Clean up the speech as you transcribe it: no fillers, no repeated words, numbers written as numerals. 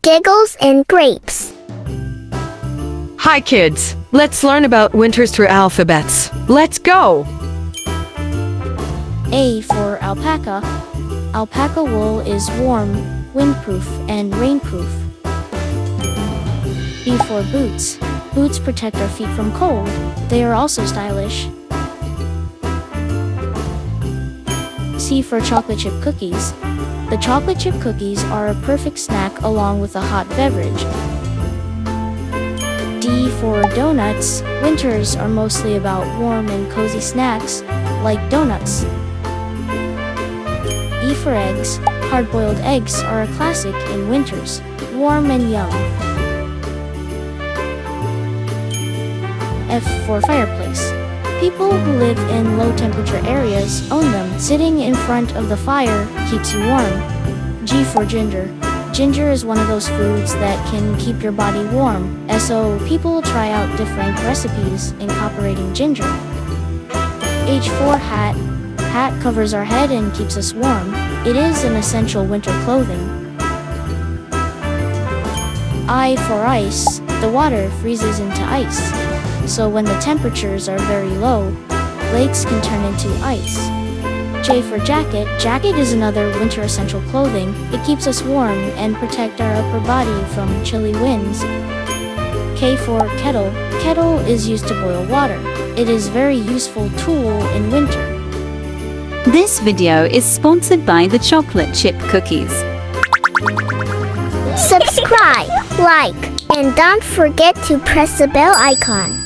Giggles and grapes. Hi kids, let's learn about winters through alphabets. Let's go! A for alpaca. Alpaca wool is warm, windproof, and rainproof. B for boots. Boots protect our feet from cold. They are also stylish. C for chocolate chip cookies. The chocolate chip cookies are a perfect snack along with a hot beverage. D for donuts. Winters are mostly about warm and cozy snacks, like donuts. E for eggs. Hard-boiled eggs are a classic in winters, warm and yum. F for fireplace. People who live in low-temperature areas own them. Sitting in front of the fire keeps you warm. G for ginger. Ginger is one of those foods that can keep your body warm, and so people try out different recipes incorporating ginger. H for hat. Hat covers our head and keeps us warm. It is an essential winter clothing. I for ice. The water freezes into ice. So when the temperatures are very low, lakes can turn into ice. J for jacket. Jacket is another winter essential clothing. It keeps us warm and protect our upper body from chilly winds. K for kettle. Kettle is used to boil water. It is a very useful tool in winter. This video is sponsored by the chocolate chip cookies. Subscribe, like, and don't forget to press the bell icon.